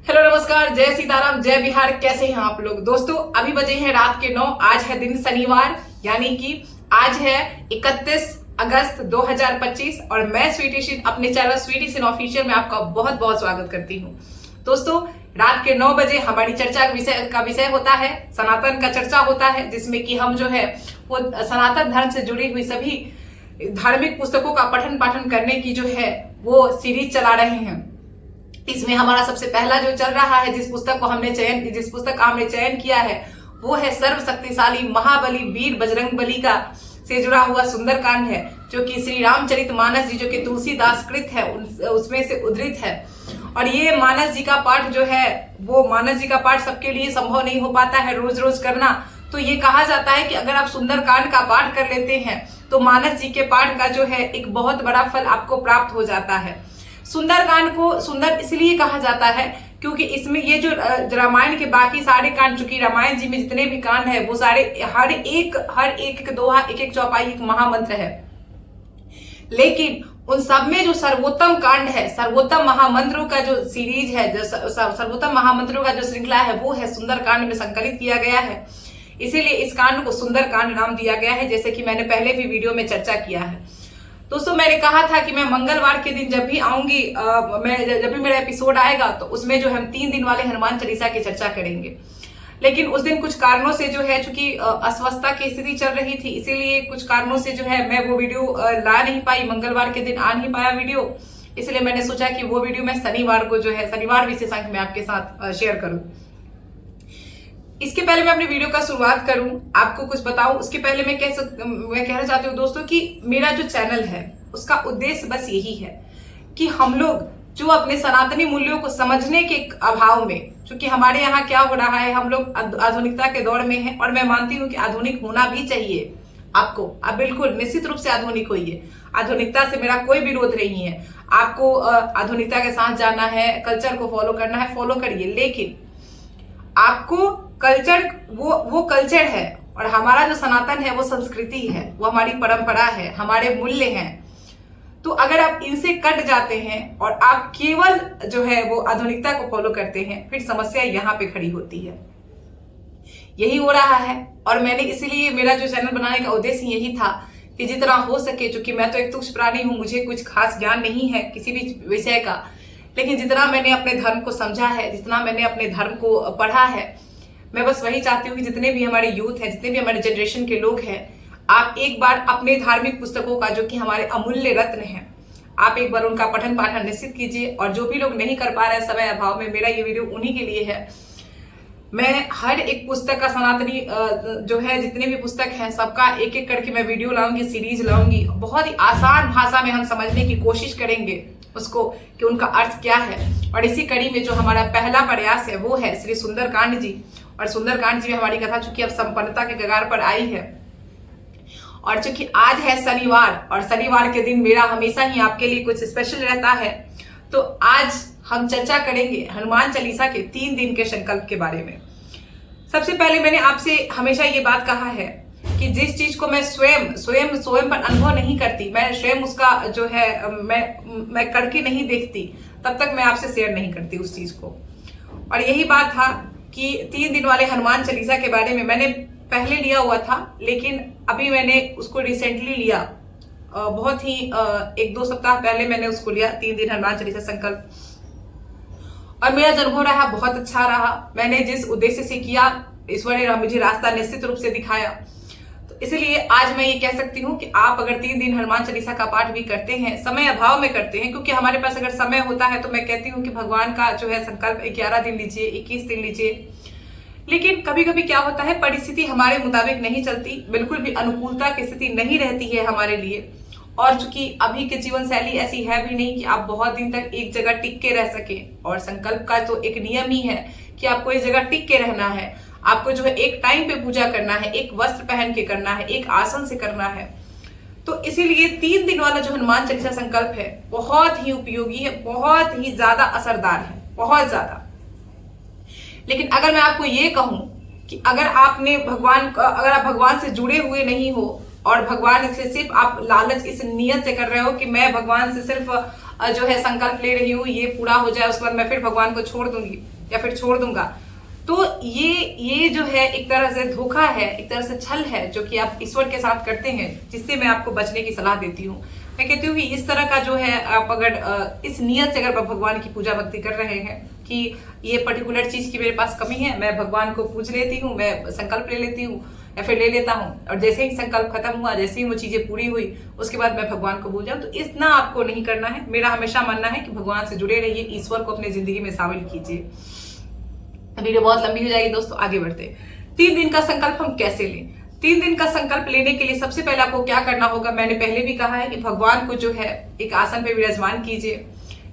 Hello नमस्कार, जय सीताराम, जय बिहार। कैसे हैं आप लोग दोस्तों? अभी बजे हैं रात के 9। आज है दिन शनिवार, यानी कि आज है 31 अगस्त 2025 और मैं स्वीटी सिंह अपने चैनल स्वीटी सिंह ऑफिशियल में आपका बहुत बहुत स्वागत करती हूँ। दोस्तों, रात के 9 बजे हमारी चर्चा का विषय होता है, सनातन का चर्चा होता है, जिसमें कि हम जो है वो सनातन धर्म से जुड़ी हुई सभी धार्मिक पुस्तकों का पठन पाठन करने की जो है वो सीरीज चला रहे हैं। इसमें हमारा सबसे पहला जो चल रहा है, जिस पुस्तक का हमने चयन किया है, वो है सर्व शक्तिशाली महाबली वीर बजरंगबली का से जुड़ा हुआ सुंदरकांड है, जो कि श्री रामचरितमानस जी जो कि तुलसीदास कृत है उसमें से उद्धृत है। और ये मानस जी का पाठ जो है वो मानस जी का पाठ सबके लिए संभव नहीं हो पाता है रोज रोज करना। तो ये कहा जाता है कि अगर आप सुंदरकांड का पाठ कर लेते हैं तो मानस जी के पाठ का जो है एक बहुत बड़ा फल आपको प्राप्त हो जाता है। सुंदरकांड को सुंदर इसलिए कहा जाता है क्योंकि इसमें ये जो रामायण के बाकी सारे कांड, चूंकि रामायण जी में जितने भी कांड है वो सारे हर एक दोहा, एक एक चौपाई एक महामंत्र है, लेकिन उन सब में जो सर्वोत्तम कांड है, सर्वोत्तम महामंत्रों का जो सीरीज है, जो सर्वोत्तम महामंत्रों का जो श्रृंखला है, वो है सुंदरकांड में संकलित किया गया है। इसीलिए इस कांड को सुंदरकांड नाम दिया गया है, जैसे कि मैंने पहले भी वीडियो में चर्चा किया है। दोस्तों, मैंने कहा था कि मैं मंगलवार के दिन जब भी आऊंगी, जब भी मेरा एपिसोड आएगा तो उसमें जो हम 3 दिन वाले हनुमान चालीसा की चर्चा करेंगे। लेकिन उस दिन कुछ कारणों से जो है, चूंकि अस्वस्थता की स्थिति चल रही थी, इसीलिए कुछ कारणों से जो है मैं वो वीडियो ला नहीं पाई, मंगलवार के दिन आ नहीं पाया वीडियो। इसलिए मैंने सोचा कि वो वीडियो मैं शनिवार को जो है शनिवार विशेषांक में आपके साथ शेयर करूं। इसके पहले मैं अपनी वीडियो का शुरुआत करूं, आपको कुछ बताऊं, उसके पहले मैं कहना चाहती हूँ दोस्तों कि मेरा जो चैनल है उसका उद्देश्य बस यही है कि हम लोग जो अपने सनातनी मूल्यों को समझने के अभाव में, क्योंकि हमारे यहाँ क्या हो रहा है, हम लोग आधुनिकता के दौर में हैं और मैं मानती हूँ कि आधुनिक होना भी चाहिए आपको। आप बिल्कुल निश्चित रूप से आधुनिक होइए, आधुनिकता से मेरा कोई विरोध नहीं है। आपको आधुनिकता के साथ जाना है, कल्चर को फॉलो करना है, फॉलो करिए, लेकिन आपको कल्चर वो कल्चर है और हमारा जो सनातन है वो संस्कृति है, वो हमारी परंपरा है, हमारे मूल्य हैं। तो अगर आप इनसे कट जाते हैं और आप केवल जो है वो आधुनिकता को फॉलो करते हैं, फिर समस्या यहाँ पे खड़ी होती है। यही हो रहा है और मैंने इसीलिए मेरा जो चैनल बनाने का उद्देश्य यही था कि जितना हो सके, क्योंकि मैं तो एक तुच्छ प्राणी हूं, मुझे कुछ खास ज्ञान नहीं है किसी भी विषय का, लेकिन जितना मैंने अपने धर्म को समझा है, जितना मैंने अपने धर्म को पढ़ा है, मैं बस वही चाहती हूँ कि जितने भी हमारे यूथ हैं, जितने भी हमारे जनरेशन के लोग हैं, आप एक बार अपने धार्मिक पुस्तकों का, जो कि हमारे अमूल्य रत्न हैं, आप एक बार उनका पठन पाठन निश्चित कीजिए। और जो भी लोग नहीं कर पा रहे हैं समय अभाव में, मेरा ये वीडियो उन्हीं के लिए है। मैं हर एक पुस्तक का सनातनी जो है जितने भी पुस्तक हैं सबका एक एक करके मैं वीडियो लाऊंगी, सीरीज लाऊंगी। बहुत ही आसान भाषा में हम समझने की कोशिश करेंगे उसको कि उनका अर्थ क्या है। और इसी कड़ी में जो हमारा पहला प्रयास है वो है श्री सुंदरकांड जी। और सुंदरकांड जी में हमारी कथा चूंकि अब संपन्नता के कगार पर आई है, और चूंकि आज है शनिवार और शनिवार के दिन मेरा हमेशा ही आपके लिए कुछ स्पेशल रहता है, तो आज हम चर्चा करेंगे हनुमान चालीसा के 3 दिन के संकल्प के बारे में। सबसे पहले मैंने आपसे हमेशा ये बात कहा है कि जिस चीज को मैं स्वयं पर अनुभव नहीं करती, मैं स्वयं उसका जो है मैं करके नहीं देखती, तब तक मैं आपसे शेयर नहीं करती उस चीज को। और यही बात था कि 3 दिन वाले हनुमान चालीसा के बारे में मैंने पहले लिया हुआ था, लेकिन अभी मैंने उसको रिसेंटली लिया, बहुत ही 1-2 सप्ताह पहले मैंने उसको लिया, 3 दिन हनुमान चालीसा संकल्प। और मेरा जो अनुभव रहा बहुत अच्छा रहा। मैंने जिस उद्देश्य से किया, ईश्वर ने मुझे रास्ता निश्चित रूप से दिखाया। तो इसलिए आज मैं ये कह सकती हूँ कि आप अगर 3 दिन हनुमान चालीसा का पाठ भी करते हैं, समय अभाव में करते हैं, क्योंकि हमारे पास अगर समय होता है तो मैं कहती हूँ कि भगवान का जो है संकल्प 11 दिन लीजिए, 21 दिन लीजिए। लेकिन कभी कभी क्या होता है, परिस्थिति हमारे मुताबिक नहीं चलती, बिल्कुल भी अनुकूलता की स्थिति नहीं रहती है हमारे लिए। और चूंकि अभी की जीवन शैली ऐसी है भी नहीं कि आप बहुत दिन तक एक जगह टिक के रह सके। और संकल्प का तो एक नियम ही है कि आपको एक जगह टिक के रहना है, आपको जो है एक टाइम पे पूजा करना है, एक वस्त्र पहन के करना है, एक आसन से करना है। तो इसीलिए 3 दिन वाला जो हनुमान चालीसा संकल्प है बहुत ही उपयोगी है, बहुत ही ज्यादा असरदार है, बहुत ज्यादा। लेकिन अगर मैं आपको ये कहूं कि अगर आप भगवान से जुड़े हुए नहीं हो और भगवान से सिर्फ आप लालच इस नियत से कर रहे हो कि मैं भगवान से सिर्फ जो है संकल्प ले रही हूँ ये पूरा हो जाए, उसके बाद मैं फिर भगवान को छोड़ दूंगी या फिर छोड़ दूंगा। तो ये जो है एक तरह से धोखा है, एक तरह से छल है जो कि आप ईश्वर के साथ करते हैं, जिससे मैं आपको बचने की सलाह देती हूँ। मैं कहती हूँ कि इस तरह का जो है आप अगर इस नियत से अगर भगवान की पूजा भक्ति कर रहे हैं कि ये पर्टिकुलर चीज की मेरे पास कमी है, मैं भगवान को पूज लेती हूँ, मैं संकल्प ले लेती हूँ या फिर ले लेता हूँ, और जैसे ही संकल्प खत्म हुआ, जैसे ही वो चीजें पूरी हुई, उसके बाद मैं भगवान को भूल जाऊँ, तो इतना आपको नहीं करना है। मेरा हमेशा मानना है कि भगवान से जुड़े रहिए, ईश्वर को अपनी जिंदगी में शामिल कीजिए। वीडियो बहुत लंबी हो जाएगी दोस्तों, आगे बढ़ते। 3 दिन का संकल्प हम कैसे लें? 3 दिन का संकल्प लेने के लिए सबसे पहले आपको क्या करना होगा, मैंने पहले भी कहा है कि भगवान को जो है एक आसन पे विराजमान कीजिए।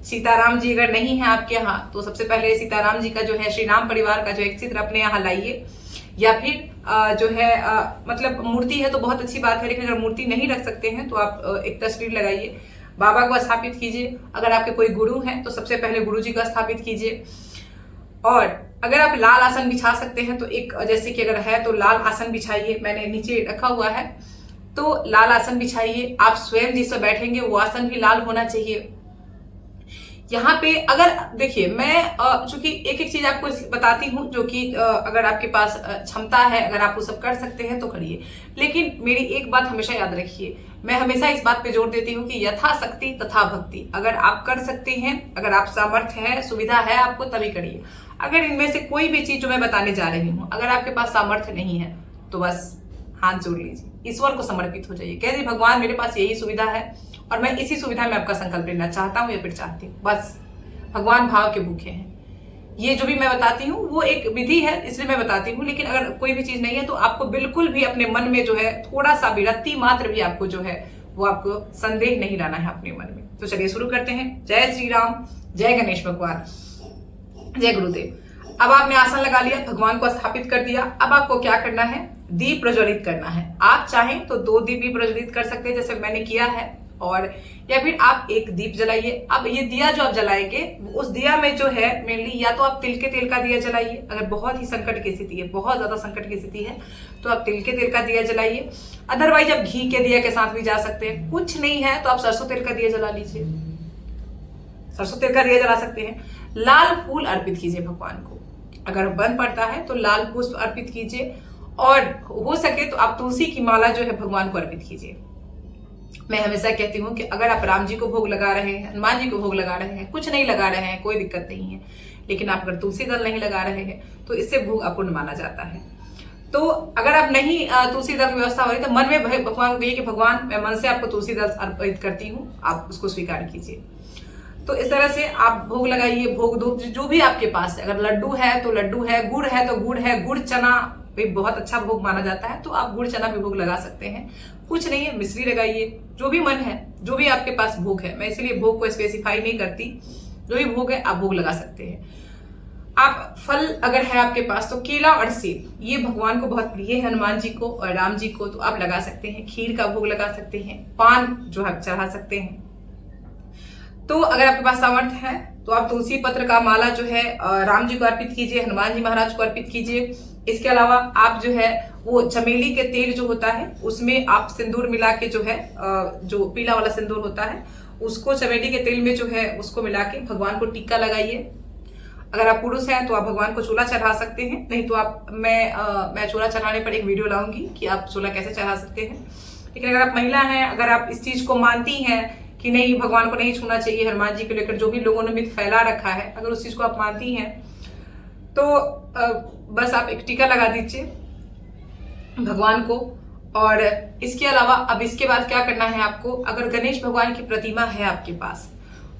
सीताराम जी अगर नहीं है आपके यहाँ तो सबसे पहले सीताराम जी का जो है श्री राम परिवार का जो एक चित्र अपने यहाँ लाइए, या फिर जो है मतलब मूर्ति है तो बहुत अच्छी बात है, लेकिन अगर मूर्ति नहीं रख सकते हैं तो आप एक तस्वीर लगाइए, बाबा को स्थापित कीजिए। अगर आपके कोई गुरु हैं तो सबसे पहले गुरु जी को स्थापित कीजिए। और अगर आप लाल आसन बिछा सकते हैं तो एक, जैसे कि अगर है तो लाल आसन बिछाइए, मैंने नीचे रखा हुआ है तो लाल आसन बिछाइए। आप स्वयं जिस पर बैठेंगे वो आसन भी लाल होना चाहिए। यहाँ पे अगर देखिए, मैं चूंकि एक एक चीज आपको बताती हूँ जो कि अगर आपके पास क्षमता है, अगर आप वो सब कर सकते हैं तो करिए, लेकिन मेरी एक बात हमेशा याद रखिए, मैं हमेशा इस बात पे जोर देती हूँ कि यथा शक्ति तथा भक्ति। अगर आप कर सकते हैं, अगर आप सामर्थ्य है, सुविधा है आपको, तभी करिए। अगर इनमें से कोई भी चीज जो मैं बताने जा रही हूँ, अगर आपके पास सामर्थ्य नहीं है तो बस हाथ जोड़ लीजिए, ईश्वर को समर्पित हो जाइए, कह दीजिए भगवान मेरे पास यही सुविधा है और मैं इसी सुविधा में आपका संकल्प लेना चाहता हूँ या फिर चाहती हूँ। बस भगवान भाव के भूखे हैं। ये जो भी मैं बताती हूँ वो एक विधि है, इसलिए मैं बताती हूँ, लेकिन अगर कोई भी चीज नहीं है तो आपको बिल्कुल भी अपने मन में जो है थोड़ा सा भी रत्ती मात्र भी आपको जो है वो आपको संदेह नहीं लाना है अपने मन में। तो चलिए शुरू करते हैं। जय श्री राम, जय गणेश भगवान, जय गुरुदेव। अब आपने आसन लगा लिया, भगवान को स्थापित कर दिया। अब आपको क्या करना है, दीप प्रज्वलित करना है। आप चाहें तो 2 दीप भी प्रज्वलित कर सकते हैं जैसे मैंने किया है, और या फिर आप एक दीप जलाइए। अब ये दिया जो आप जलाएंगे उस दिया में जो है मेनली या तो आप तिल के तेल का दिया जलाइए, अगर बहुत ही संकट की स्थिति है, बहुत ज्यादा संकट की स्थिति है तो आप तिल के तेल का दिया जलाइए। अदरवाइज आप घी के दिया के साथ भी जा सकते हैं। कुछ नहीं है तो आप सरसों तेल का दिया जला लीजिए, सरसों तेल का दिया जला सकते हैं। लाल फूल अर्पित कीजिए भगवान को, अगर बन पड़ता है तो लाल पुष्प अर्पित कीजिए, और हो सके तो आप तुलसी की माला जो है भगवान को अर्पित कीजिए। मैं हमेशा कहती हूँ कि अगर आप राम जी को भोग लगा रहे हैं, हनुमान जी को भोग लगा रहे हैं, कुछ नहीं लगा रहे हैं, कोई दिक्कत नहीं है, लेकिन आप अगर तुलसी दल नहीं लगा रहे हैं तो इससे भोग अपूर्ण माना जाता है। तो अगर आप नहीं तुलसी दल की व्यवस्था हो रही तो मन में भगवान को कहिए कि भगवान मैं मन से आपको तुलसी दल अर्पित करती हूँ, आप उसको स्वीकार कीजिए। तो इस तरह से आप भोग लगाइए। भोग धूप जो भी आपके पास है, अगर लड्डू है तो लड्डू है, गुड़ है तो गुड़ है, गुड़ चना भी बहुत अच्छा भोग माना जाता है तो आप गुड़ चना भी भोग लगा सकते हैं। कुछ नहीं है, मिश्री लगाइए, जो भी मन है, जो भी आपके पास भोग है, मैं इसलिए भोग को स्पेसिफाई नहीं करती, जो भी भोग है आप भोग लगा सकते हैं। आप फल अगर है आपके पास तो केला और सेब, ये भगवान को बहुत प्रिय है, हनुमान जी को और राम जी को, तो आप लगा सकते हैं। खीर का भोग लगा सकते हैं, पान जो है चढ़ा सकते हैं। तो अगर आपके पास सामर्थ्य है तो आप तुलसी पत्र का माला जो है राम जी को अर्पित कीजिए, हनुमान जी महाराज को अर्पित कीजिए। इसके अलावा आप जो है वो चमेली के तेल जो होता है उसमें आप सिंदूर मिला के जो है जो पीला वाला सिंदूर होता है उसको चमेली के तेल में जो है उसको मिला के भगवान को टीका लगाइए। अगर आप पुरुष हैं तो आप भगवान को चूल्हा चढ़ा सकते हैं, नहीं तो आप मैं चूल्हा चढ़ाने पर एक वीडियो लाऊंगी कि आप चूल्हा कैसे चढ़ा सकते हैं। लेकिन अगर आप महिला हैं, अगर आप इस चीज को मानती हैं कि नहीं भगवान को नहीं छूना चाहिए, हनुमान जी को लेकर जो भी लोगों ने मिथ फैला रखा है, अगर उस चीज को आप मानती हैं तो बस आप एक टीका लगा दीजिए भगवान को। और इसके अलावा अब इसके बाद क्या करना है आपको, अगर गणेश भगवान की प्रतिमा है आपके पास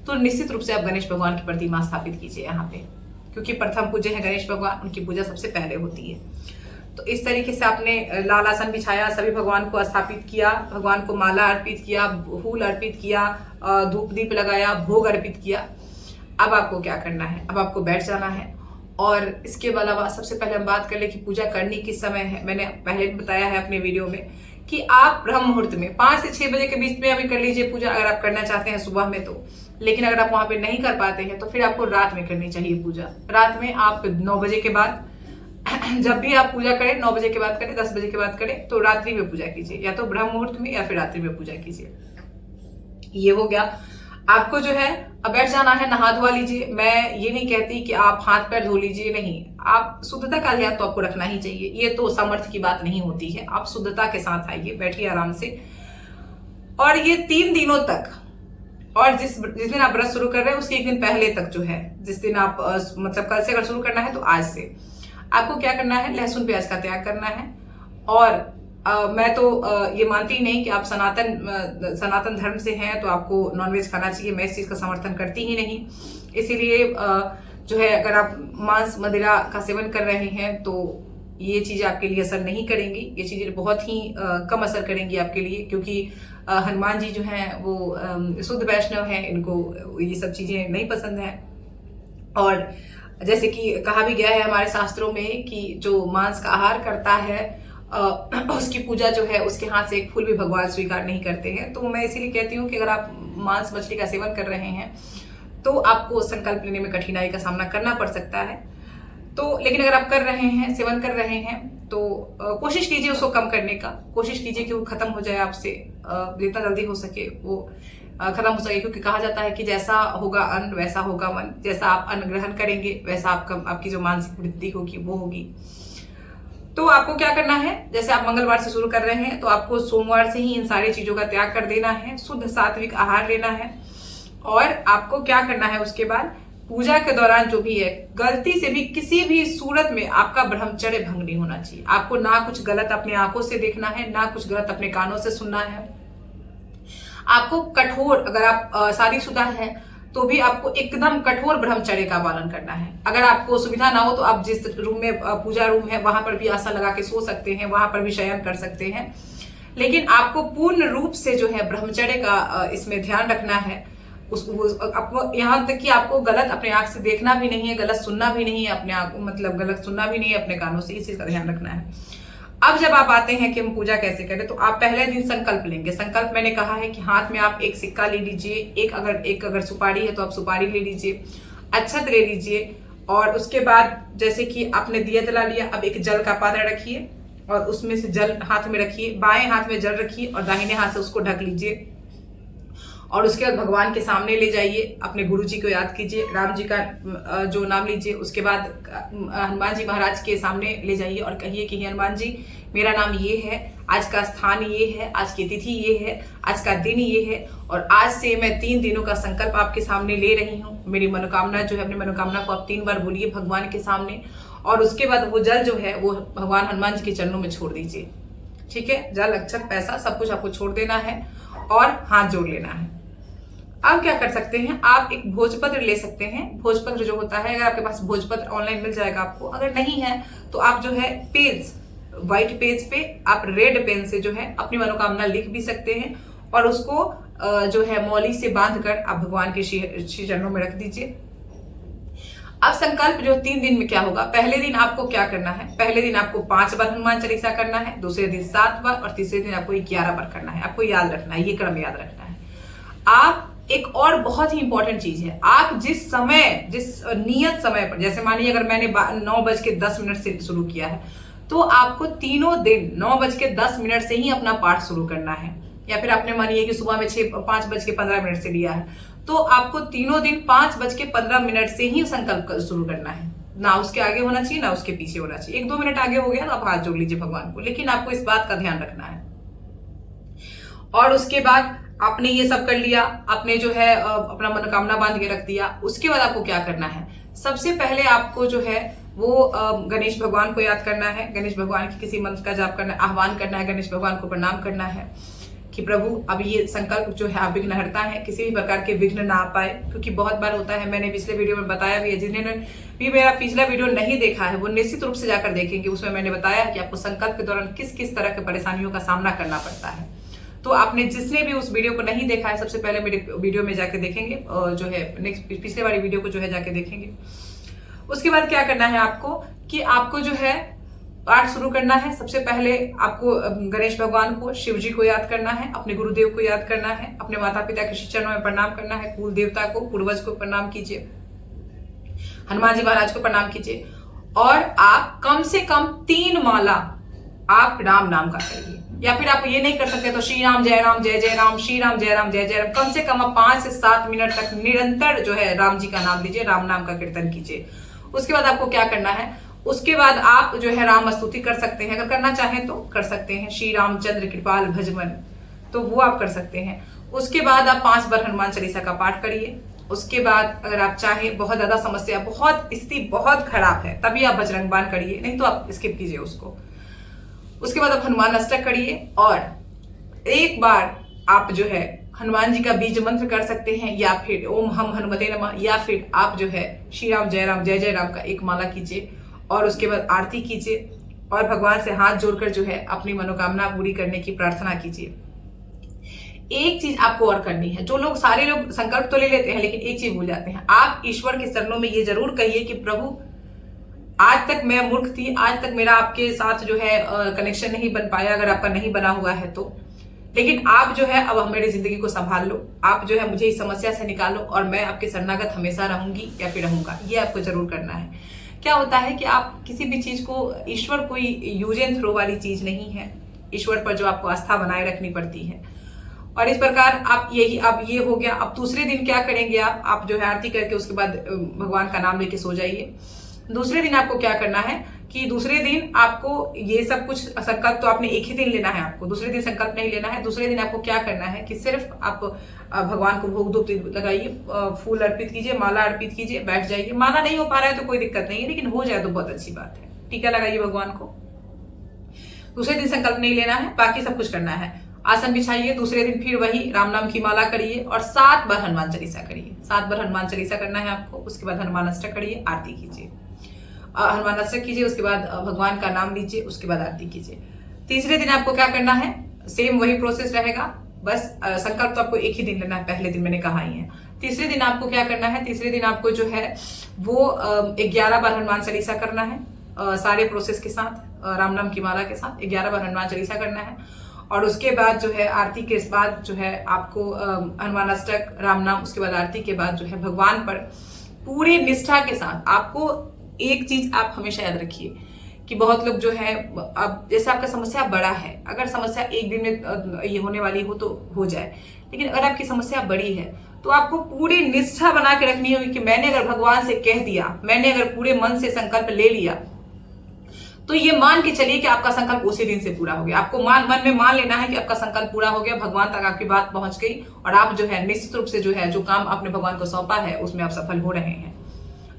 तो निश्चित रूप से आप गणेश भगवान की प्रतिमा स्थापित कीजिए यहाँ पे, क्योंकि प्रथम पूज्य है गणेश भगवान, उनकी पूजा सबसे पहले होती है। तो इस तरीके से आपने लाल आसन बिछाया, सभी भगवान को स्थापित किया, भगवान को माला अर्पित किया, फूल अर्पित किया, धूप दीप लगाया, भोग अर्पित किया। अब आपको क्या करना है, अब आपको बैठ जाना है। और इसके अलावा सबसे पहले हम बात कर ले कि पूजा करनी किस समय है। मैंने पहले भी बताया है अपने वीडियो में कि आप ब्रह्म मुहूर्त में 5 से 6 बजे के बीच में अभी कर लीजिए पूजा, अगर आप करना चाहते हैं सुबह में तो। लेकिन अगर आप वहां पे नहीं कर पाते हैं तो फिर आपको रात में करनी चाहिए पूजा। रात में आप 9 बजे के बाद जब भी आप पूजा करें 9 बजे के बाद करें, 10 बजे के बाद करें, तो रात्रि में पूजा कीजिए, या तो ब्रह्म मुहूर्त में या फिर रात्रि में पूजा कीजिए। ये हो गया। आपको जो है अब बैठ जाना है, नहा धोवा लीजिए। मैं ये नहीं कहती कि आप हाथ पैर धो लीजिए, नहीं, आप शुद्धता का ध्यान तो आपको रखना ही चाहिए। ये तो सामर्थ्य की बात नहीं होती है, आप शुद्धता के साथ आइए, बैठिए आराम से। और ये 3 दिनों तक, और जिस दिन आप व्रत शुरू कर रहे हैं उसके एक दिन पहले तक जो है, जिस दिन आप मतलब कल से अगर शुरू करना है तो आज से आपको क्या करना है, लहसुन प्याज का त्याग करना है। और मैं तो ये मानती ही नहीं कि आप सनातन धर्म से हैं तो आपको नॉनवेज खाना चाहिए। मैं इस चीज का समर्थन करती ही नहीं। इसीलिए जो है, अगर आप मांस मदिरा का सेवन कर रहे हैं तो ये चीजें आपके लिए असर नहीं करेंगी। ये चीजें बहुत ही कम असर करेंगी आपके लिए, क्योंकि हनुमान जी जो हैं वो शुद्ध वैष्णव हैं, इनको ये सब चीजें नहीं पसंद है। और जैसे कि कहा भी गया है हमारे शास्त्रों में कि जो मांस का आहार करता है उसकी पूजा जो है, उसके हाथ से एक फूल भी भगवान स्वीकार नहीं करते हैं। तो मैं इसीलिए कहती हूँ कि अगर आप मांस मछली का सेवन कर रहे हैं तो आपको संकल्प लेने में कठिनाई का सामना करना पड़ सकता है। तो लेकिन अगर आप कर रहे हैं, सेवन कर रहे हैं, तो कोशिश कीजिए उसको कम करने का, कोशिश कीजिए कि वो खत्म हो जाए आपसे, जितना जल्दी हो सके वो खत्म हो सके। क्योंकि कहा जाता है कि जैसा होगा अन्न वैसा होगा मन, जैसा आप अन्न ग्रहण करेंगे वैसा आपकी जो मानसिक वृद्धि होगी वो होगी। तो आपको क्या करना है, जैसे आप मंगलवार से शुरू कर रहे हैं तो आपको सोमवार से ही इन सारी चीजों का त्याग कर देना है, शुद्ध सात्विक आहार लेना है। और आपको क्या करना है उसके बाद, पूजा के दौरान जो भी है, गलती से भी किसी भी सूरत में आपका ब्रह्मचर्य भंग नहीं होना चाहिए। आपको ना कुछ गलत अपने आंखों से देखना है, ना कुछ गलत अपने कानों से सुनना है। आपको कठोर, अगर आप शादीशुदा है तो भी आपको एकदम कठोर ब्रह्मचर्य का पालन करना है। अगर आपको सुविधा ना हो तो आप जिस रूम में पूजा रूम है वहां पर भी आसन लगा के सो सकते हैं, वहां पर भी शयन कर सकते हैं। लेकिन आपको पूर्ण रूप से जो है ब्रह्मचर्य का इसमें ध्यान रखना है। आपको यहाँ तक कि आपको गलत अपने आंख से देखना भी नहीं है, गलत सुनना भी नहीं है, अपने आंख मतलब गलत सुनना भी नहीं है अपने कानों से, इस चीज का ध्यान रखना है। अब जब आप आते हैं कि हम पूजा कैसे करें, तो आप पहले दिन संकल्प लेंगे। संकल्प मैंने कहा है कि हाथ में आप एक सिक्का ले लीजिए, एक अगर सुपारी है तो आप सुपारी ले लीजिए, अक्षत ले लीजिए। और उसके बाद जैसे कि आपने दिया जला लिया, अब एक जल का पात्र रखिए और उसमें से जल हाथ में रखिए, बाएं हाथ में जल रखिए और दाहिने हाथ से उसको ढक लीजिए। और उसके बाद भगवान के सामने ले जाइए, अपने गुरु जी को याद कीजिए, राम जी का जो नाम लीजिए। उसके बाद हनुमान जी महाराज के सामने ले जाइए और कहिए कि हनुमान जी, मेरा नाम ये है, आज का स्थान ये है, आज की तिथि ये है, आज का दिन ये है, और आज से मैं 3 दिनों का संकल्प आपके सामने ले रही हूँ। मेरी मनोकामना जो है, अपनी मनोकामना को आप 3 बार बोलिए भगवान के सामने। और उसके बाद वो जल जो है वो भगवान हनुमान जी के चरणों में छोड़ दीजिए। ठीक है, जल अक्षत पैसा सब कुछ आपको छोड़ देना है और हाथ जोड़ लेना है। अब क्या कर सकते हैं, आप एक भोजपत्र ले सकते हैं। भोजपत्र जो होता है, अगर आपके पास भोजपत्र ऑनलाइन मिल जाएगा आपको, अगर नहीं है तो आप जो है पेज, व्हाइट पेज पे आप रेड पेन से जो है अपनी मनोकामना लिख भी सकते हैं और उसको जो है मौली से बांधकर आप भगवान के श्री चरणों में रख दीजिए। अब संकल्प जो 3 दिन में क्या होगा, पहले दिन आपको क्या करना है, पहले दिन आपको 5 बार हनुमान चालीसा करना है, दूसरे दिन 7 बार और तीसरे दिन आपको 11 बार करना है। आपको याद रखना है, ये क्रम याद रखना है। आप एक और बहुत ही इंपॉर्टेंट चीज है, आप जिस समय, जिस नियत समय पर, जैसे मानिए अगर मैंने 9:10 से शुरू किया है तो आपको तीनों दिन 9:10 से ही अपना पाठ शुरू करना है। या फिर आपने मानिए कि सुबह में 5:15 से लिया है तो आपको तीनों दिन 5:15 से ही संकल्प शुरू करना है। ना उसके आगे होना चाहिए ना उसके पीछे होना चाहिए। 1-2 मिनट आगे हो गया तो आप हाथ जोड़ लीजिए भगवान को, लेकिन आपको इस बात का ध्यान रखना है। और उसके बाद आपने ये सब कर लिया, आपने जो है अपना मनोकामना बांध के रख दिया। उसके बाद आपको क्या करना है, सबसे पहले आपको जो है वो गणेश भगवान को याद करना है, गणेश भगवान की किसी मंत्र का जाप करना है, आह्वान करना है, गणेश भगवान को प्रणाम करना है कि प्रभु अब ये संकल्प जो है आप विघ्नहर्ता है, किसी भी प्रकार के विघ्न ना आ पाए। क्योंकि बहुत बार होता है, मैंने पिछले वीडियो में बताया भी है, जिन्होंने भी मेरा पिछला वीडियो नहीं देखा है वो निश्चित रूप से जाकर देखेंगे। उसमें मैंने बताया कि आपको संकल्प के दौरान किस किस तरह के परेशानियों का सामना करना पड़ता है। तो आपने जिसने भी उस वीडियो को नहीं देखा है, सबसे पहले मेरे वीडियो में जाके देखेंगे, जो है नेक्स्ट पिछले वाली वीडियो को जो है जाके देखेंगे। उसके बाद क्या करना है आपको, कि आपको जो है पाठ शुरू करना है। सबसे पहले आपको गणेश भगवान को, शिव जी को याद करना है, अपने गुरुदेव को याद करना है, अपने माता पिता के चरणों में प्रणाम करना है, कुल देवता को, पूर्वज को प्रणाम कीजिए, हनुमान जी महाराज को प्रणाम कीजिए। और आप कम से कम 3 माला आप राम नाम का करिए। या फिर आप ये नहीं कर सकते तो श्री राम जय राम जय जय राम, श्री राम जय राम जय जय राम, कम से कम आप 5 से 7 मिनट तक निरंतर जो है राम जी का नाम लीजिए, राम नाम का कीर्तन कीजिए। उसके बाद आपको क्या करना है, उसके बाद आप जो है राम स्तुति कर सकते हैं, अगर करना चाहें तो कर सकते हैं, श्री रामचंद्र कृपाल भजमन, तो वो आप कर सकते हैं। उसके बाद आप 5 बार हनुमान चालीसा का पाठ करिए। उसके बाद अगर आप चाहें, बहुत ज्यादा समस्या, बहुत स्थिति बहुत खराब है, तभी आप बजरंग बाण करिए, नहीं तो आप स्किप कीजिए उसको। उसके बाद आप हनुमान अष्टक करिए और एक बार आप जो है हनुमान जी का बीज मंत्र कर सकते हैं, या फिर ओम हम हनुमते नमः, या फिर आप जो है श्री राम जय जय राम का एक माला कीजिए और उसके बाद आरती कीजिए और भगवान से हाथ जोड़कर जो है अपनी मनोकामना पूरी करने की प्रार्थना कीजिए। एक चीज आपको और करनी है, जो लोग सारे लोग संकल्प तो ले लेते हैं लेकिन एक चीज भूल जाते हैं, आप ईश्वर के चरणों में ये जरूर कहिए कि प्रभु आज तक मैं मूर्ख थी, आज तक मेरा आपके साथ जो है कनेक्शन नहीं बन पाया, अगर आपका नहीं बना हुआ है तो, लेकिन आप जो है अब मेरी जिंदगी को संभाल लो, आप जो है मुझे इस समस्या से निकालो और मैं आपके शरणागत हमेशा रहूंगी या फिर रहूंगा। ये आपको जरूर करना है। क्या होता है कि आप किसी भी चीज को, ईश्वर कोई यूज एंड थ्रो वाली चीज नहीं है, ईश्वर पर जो आपको आस्था बनाए रखनी पड़ती है। और इस प्रकार आप यही, अब ये हो गया। अब दूसरे दिन क्या करेंगे, आप जो है आरती करके उसके बाद भगवान का नाम लेके सो जाइए। दूसरे दिन आपको क्या करना है कि दूसरे दिन आपको ये सब कुछ संकल्प तो आपने एक ही दिन लेना है, आपको दूसरे दिन संकल्प नहीं लेना है। दूसरे दिन आपको क्या करना है कि सिर्फ आप भगवान को भोग धूप लगाइए, फूल अर्पित कीजिए, माला अर्पित कीजिए, बैठ जाइए। माला नहीं हो पा रहा है तो कोई दिक्कत नहीं है, लेकिन हो जाए तो बहुत अच्छी बात है। टीका लगाइए भगवान को। दूसरे दिन संकल्प नहीं लेना है, बाकी सब कुछ करना है। आसन बिछाइए, दूसरे दिन फिर वही राम नाम की माला करिए और 7 बार हनुमान चालीसा करिए। 7 बार हनुमान चालीसा करना है आपको। उसके बाद हनुमान अष्टक करिए, आरती कीजिए, हनुमान अष्टक कीजिए, उसके बाद भगवान का नाम लीजिए, उसके बाद आरती कीजिए। तीसरे दिन आपको क्या करना है, सेम वही प्रोसेस रहेगा, बस संकल्प तो आपको एक ही दिन लेना है, पहले दिन मैंने कहा ही है। तीसरे दिन आपको क्या करना है, तीसरे दिन आपको जो है वो 11 बार हनुमान चालीसा करना है, सारे प्रोसेस के साथ, राम नाम की माला के साथ 11 बार हनुमान चालीसा करना है। और उसके बाद जो है आरती के बाद जो है आपको हनुमान अष्टक, राम नाम, उसके बाद आरती के बाद जो है भगवान पर पूरी निष्ठा के साथ, आपको एक चीज आप हमेशा याद रखिए कि बहुत लोग जो है, अब जैसे आपका समस्या बड़ा है, अगर समस्या एक दिन में ये होने वाली हो तो हो जाए, लेकिन अगर आपकी समस्या बड़ी है तो आपको पूरी निष्ठा बना के रखनी होगी कि मैंने अगर भगवान से कह दिया, मैंने अगर पूरे मन से संकल्प ले लिया, तो ये मान के चलिए कि आपका संकल्प उसी दिन से पूरा हो गया। आपको मन में मान लेना है कि आपका संकल्प पूरा हो गया, भगवान तक आपकी बात पहुंच गई और आप जो है निश्चित रूप से जो है जो काम आपने भगवान को सौंपा है उसमें आप सफल हो रहे हैं।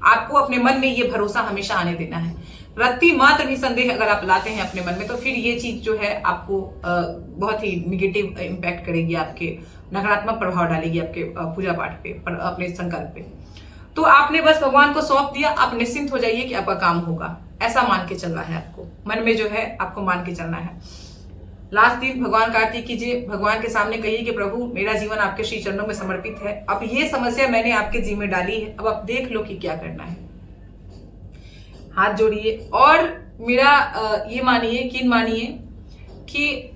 आपको अपने मन में ये भरोसा हमेशा आने देना है। रत्ती मात्र भी संदेह अगर आप लाते हैं अपने मन में, तो फिर ये चीज जो है आपको बहुत ही निगेटिव इम्पैक्ट करेगी, आपके नकारात्मक प्रभाव डालेगी आपके पूजा पाठ पे, अपने संकल्प पे। तो आपने बस भगवान को सौंप दिया, आप निश्चिंत हो जाइए कि आपका काम होगा, ऐसा मान के चलना है आपको, मन में जो है आपको मान के चलना है। लास्ट दिन भगवान का आरती कीजिए, भगवान के सामने कहिए कि प्रभु मेरा जीवन आपके श्री चरणों में समर्पित है, अब ये समस्या मैंने आपके जी में डाली है, अब आप देख लो कि क्या करना है। हाथ जोड़िए और मेरा ये मानिए कि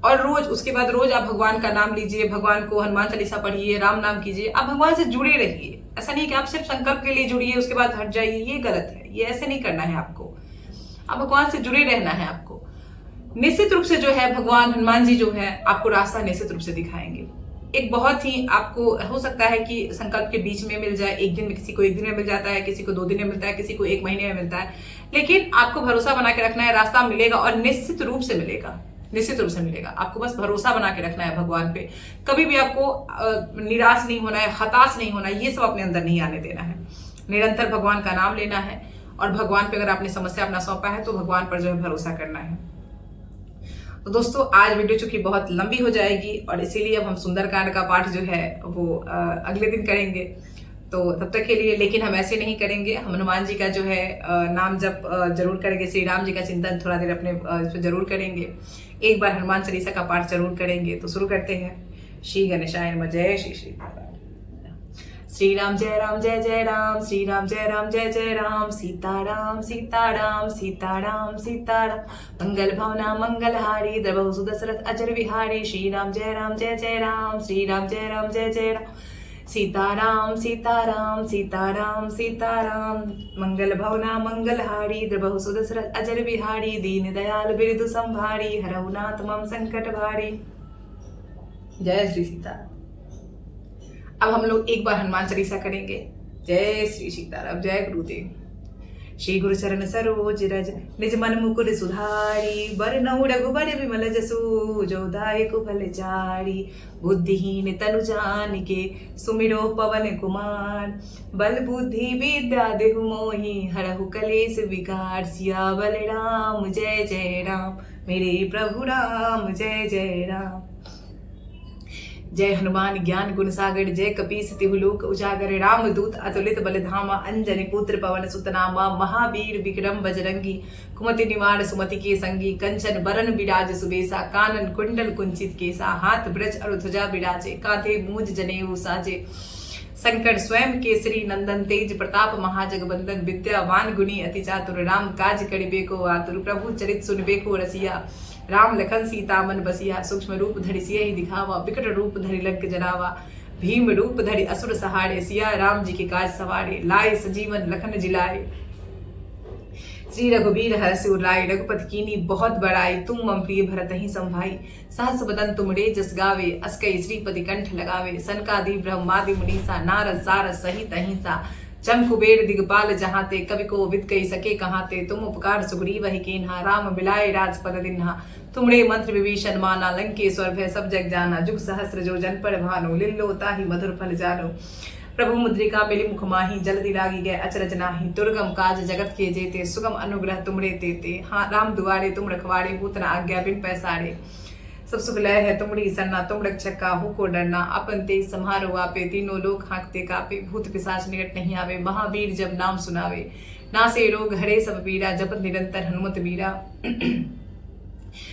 और रोज, उसके बाद रोज आप भगवान का नाम लीजिए, भगवान को हनुमान चालीसा पढ़िए, राम नाम कीजिए, आप भगवान से जुड़े रहिए। ऐसा नहीं कि आप सिर्फ संकल्प के लिए जुड़िए उसके बाद हट जाइए, ये गलत है, ये ऐसे नहीं करना है आपको। आप भगवान से जुड़े रहना है आपको। निश्चित रूप से जो है भगवान हनुमान जी जो है आपको रास्ता निश्चित रूप से दिखाएंगे। एक बहुत ही, आपको हो सकता है कि संकल्प के बीच में मिल जाए, एक दिन में, किसी को एक दिन में मिल जाता है, किसी को 2 दिन में मिलता है, किसी को 1 महीने में मिलता है, लेकिन आपको भरोसा बना के रखना है, रास्ता मिलेगा और निश्चित रूप से मिलेगा, निश्चित रूप से मिलेगा। आपको बस भरोसा बना के रखना है भगवान पे। कभी भी आपको निराश नहीं होना है, हताश नहीं होना है, ये सब अपने अंदर नहीं आने देना है। निरंतर भगवान का नाम लेना है और भगवान पे अगर आपने समस्या अपना सौंपा है तो भगवान पर जो है भरोसा करना है। तो दोस्तों आज वीडियो चूंकि बहुत लंबी हो जाएगी और इसीलिए अब हम सुंदरकांड का पाठ जो है वो अगले दिन करेंगे, तो तब तक के लिए, लेकिन हम ऐसे नहीं करेंगे, हम हनुमान जी का जो है नाम जप जरूर करेंगे, श्री राम जी का चिंतन थोड़ा देर अपने इस पर जरूर करेंगे, एक बार हनुमान चालीसा का पाठ जरूर करेंगे। तो शुरू करते हैं। श्री गणेशाय नमः। जय श्री श्री श्री राम जय जय राम, श्री राम जय जय राम, सीताराम सीताराम सीताराम सीताराम, मंगल भावना मंगलहारी, द्रवहु दशरथ अजर विहारी, श्री राम जय जय राम, श्री राम जय जय राम, सीताराम सीताराम सीताराम सीताराम मंगल भवना मंगलहारी द्रबहु सुदशरथ अजर बिहारी दीन दयाल बिरदु संभारी हरहु नाथ मम संकट भारी। जय श्री सीताराम। अब हम लोग एक बार हनुमान चालीसा करेंगे। जय श्री सीताराम। जय गुरुदेव। श्री गुरु चरण सरोज रज निज मन मुकुर सुधारी बरनउँ रघुबर विमल जसु जो दायक फल चारि। बुद्धिहीन तनु जानिके सुमिरो पवन कुमार बल बुद्धि विद्या देहु मोहि हरहु कलेश विकार। सियावर राम जय जय राम मेरे प्रभु राम जय जय राम। जय हनुमान ज्ञान गुण सागर जय कपीस तिहु लोक उजागर। राम दूत अतुलित बल धामा अंजनी पुत्र पवन सुत नामा। महावीर विक्रम बजरंगी कुमति निवार सुमति के संगी। कंचन बरन बिराज सुबेसा कानन कुंडल कुंचित केसा। हाथ ब्रज अरु ध्वजा बिराजे कांधे मूंज जनेऊ साजे। संकट स्वयं केसरी नंदन तेज प्रताप महाजगबंदन। विद्यावान गुणी अति चातुर राम काज करिबे को आतुर। प्रभु चरित सुनबे को रसिया राम लखन सीता मन बसिया। सूक्ष्म रूप धरि सियहि दिखावा विकट रूप धरि लंक जरावा। भीम रूप धरि असुर सहारे सिया राम जी के काज सवारे। लाए सजीवन लखन जिलाए श्री रघुबीर हरषि उर-लाए। रघुपति कीनी बहुत बड़ाई तुम मम प्रिय भरतहि संभाई। सहस बदन तुमरे जस गावे अस कई श्रीपति कंठ लगावे। सनकादिक ब्रह्मादि मुनीसा नारद सारद सहित अहिंसा। चम कुबेर दिगपाल जहाते कवि को विद कही सके कहाते। तुम उपकार सुग्रीव ही कीन्हा राम मिलाए राजपद दिन्हा। तुमरे मंत्र विभीषण माना लंकेश्वर भय सब जग जाना। जुग सहस्र जो जन पर भानु लिल्लोता ही मधुर फल जानो। प्रभु मुद्रिका मिली मुख माही जल्दी लागी गए अचरज नाही। दुर्गम काज जगत के जेते सुगम अनुग्रह तुमरे तेते। हाँ राम दुआरे तुम रखवारे होत न आज्ञा बिन पैसारे। सब सुख लय है तुमरी सरना तुम रक्षक काहू को डरना। अपन तेज सम्हारो आपे तीनों लोग हाँकते कापे। भूत पिशाच निकट नहीं आवे महावीर जब नाम सुनावे। नासे रोग हरे सब पीरा जपत निरंतर हनुमत बीरा।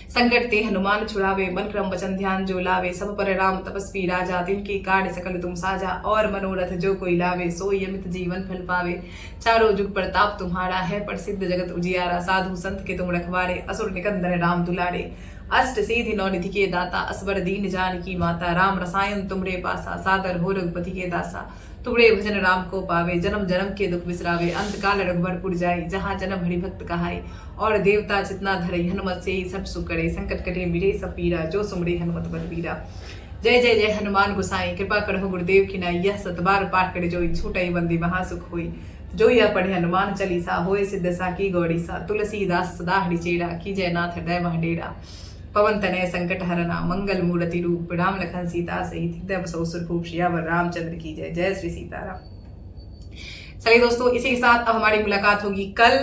संकट ते हनुमान छुड़ावे मन क्रम वचन ध्यान जो लावे। सब पर राम तपस्वी राजा तिनके कार्य सकल तुम साजा। और मनोरथ जो कोई लावे सोई अमित जीवन फल पावे। चारों जुग प्रताप तुम्हारा है प्रसिद्ध जगत उजियारा। साधु संत के तुम रखवारे असुर निकंदन राम दुलारे। अष्ट सिद्धि नौ निधि के दाता असबर दीन जानकी माता। राम रसायन तुमरे पासा सादर हो रघुपति के दासा। तुमरे भजन राम को पावे जन्म जन्म के दुख बिसरावे। अंत काल रघुबरपुर जाई जहाँ जन्म हरि भक्त कहाई। और देवता चितना धरई हनुमत से ही सब सुख करे। संकट कटे मिरे सब पीरा जो सुमरे हनुमत बलबीरा। जय जय जय हनुमान गोसाई कृपा करहु गुरुदेव की नाई। यह सतबार पाठ करे जोई छूटई बंदी महासुख होई। जो यह पढ़े हनुमान चालीसा होए सिद्ध साकी गौरीसा। तुलसीदास सदा हरि चेरा कीजय नाथ हृदय मह डेरा। पवन तनय संकट हरना मंगल मूर्ति रूप। राम लखन सीता सहित हृदय बसहु सुरभूप। सियावर रामचंद्र की जय। जय श्री सीताराम। चलिए दोस्तों इसी के साथ अब हमारी मुलाकात होगी कल।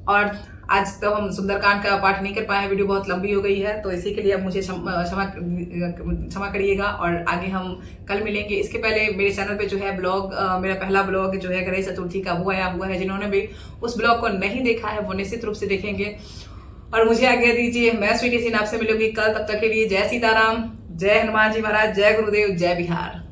और आज तो हम सुंदरकांड का पाठ नहीं कर पाए वीडियो बहुत लंबी हो गई है तो इसी के लिए अब मुझे क्षमा करिएगा। और आगे हम कल मिलेंगे। इसके पहले मेरे चैनल पे जो है ब्लॉग मेरा पहला ब्लॉग जो है गणेश चतुर्थी का वो आया हुआ है। जिन्होंने भी उस ब्लॉग को नहीं देखा है वो निश्चित रूप से देखेंगे। और मुझे आज्ञा दीजिए मैं स्वीटी सिंह आपसे मिलूंगी कल। तब तक के लिए जय सीताराम जय हनुमान जी महाराज जय गुरुदेव जय बिहार।